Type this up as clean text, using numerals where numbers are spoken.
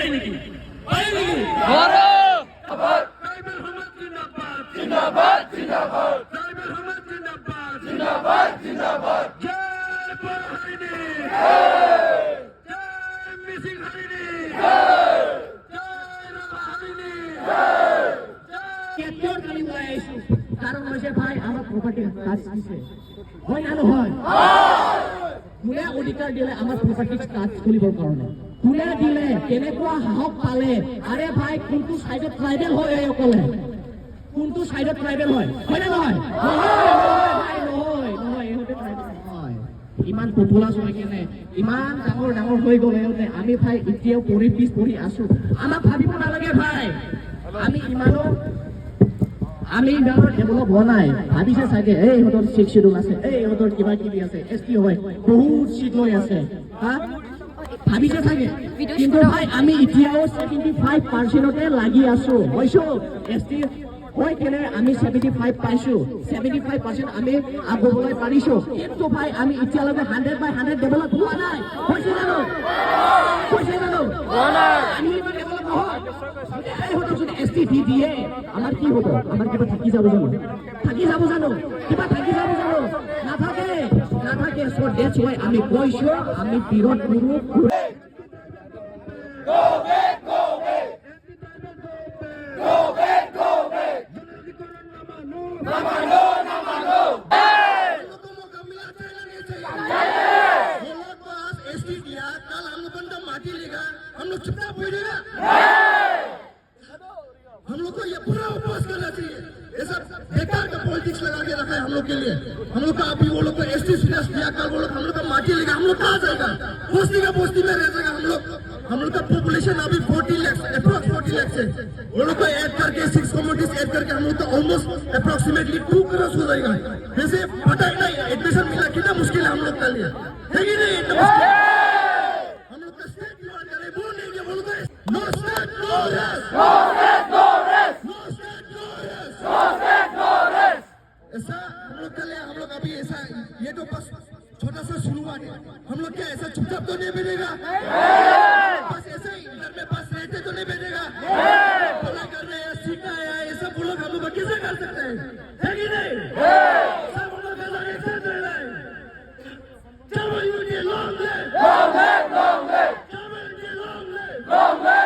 পাই নেকি? পাই নেকি? ট্ৰাইবেল সমাজ জিন্দাবাদ, জিন্দাবাদ, জিন্দাবাদ। ট্ৰাইবেল সমাজ জিন্দাবাদ, জিন্দাবাদ, জিন্দাবাদ। জয় বড়হাৰিণী, জয় মিচিং হাৰিণী, জয় ৰাভাহাৰিণী, কেতিয়াও কালি ওলাই আহিছো কাৰণ হৈছে ভাই আমাৰ প্ৰপাৰ্টি কাজ দিছে হয় না নহয় কোনে অধিকাৰ দিলে আমাৰ প্ৰপাৰ্টি কাজ কৰিবৰ কাৰণে কোনে দিলে কেনেকুৱা সাহস পালে আৰে ভাই কোনটো চাইডত ট্ৰাইবেল হয় এই অকলে কোনটো চাইডত ট্ৰাইবেল হয় না নহয় নহয় ইহঁতে ট্ৰাইবেল নহয় ইমান পপুলাছ হৈ কেনে ইমান ডাঙৰ ডাঙৰ হৈ গ'ল ইহঁতে আমি ভাই এতিয়াও পিছ পৰি আছো আমাক ভাবিব নালাগে ভাই আমি ইমানো আমি ইমানৰ ডেভেলপ হোৱা নাই ভাবিছে চাগে এই ইহঁতৰ 6 শিডিউল আছে এই ইহঁতৰ কিবা কিবি আছে এছটি হয় বহুত চিট লৈ আছে ভাবিছে চাগে কিন্তু ভাই আমি এতিয়াও 75%তে লাগি আছো হৈছো এছটি হয় কেনে আমি 75 পাইছো 75% আমি আগবঢ়াই পাৰিছো কিন্তু ভাই আমি এতিয়ালৈকে 100/100 ডেভেলপ হোৱা নাই হৈছে জানো হোৱা নাই আমি ইমান ডেভেলপ নহয় এইহঁতক যদি এছটি দিয়ে আমাৰ কি হ'ব আমাৰ কিবা থাকি যাব জানো কিবা থাকি যাব জানো নাথাকে so that's why আমি কৈছো আমি বিৰোধ কৰো हम लोग चुपचाप हो जाएगा हम लोग को ये पूरा उपवास करना चाहिए ये सब बेकार का पॉलिटिक्स लगा के रखा है हम लोग के लिए हम लोग का अभी वो लोग को एसटी सीरियस किया कल वो लोग हम लोग का माटी लेगा हम लोग कहाँ जाएगा बस्ती में रह जाएगा हम लोग का पॉपुलेशन अभी 40 लाख अप्रॉक्स 40 लाख है वो लोग को ऐड करके 6 कम्युनिटीज ऐड करके हम लोग का ऑलमोस्ट अप्रॉक्सीमेटली 2 करोड़ हो जाएगा जैसे पता ही नहीं एडमिशन मिला कितना मुश्किल है हम लोग के लिए है कि नहीं इतना मुश्किल हम लोग का स्टेट डिमांड करे वो नहीं है वो लोग नो स्टेट नो रेस्ट ऐसा हम लोग कर ले हम लोग अभी ऐसा ये तो बस छोटा सा शुरुआत है हम लोग क्या ऐसा चुपचाप तो नहीं बैठेगा बस ऐसे ही घर में पास रहते तो नहीं बैठेगा पढ़ाई कर रहे हैं सीखना है ये सब वो लोग हम लोग कैसे कर सकते हैं है कि नहीं सब हम लोग अलग एक साथ रह रहे हैं चलो यूनियन लॉन्ग ले चलो यूनियन लॉन्ग ले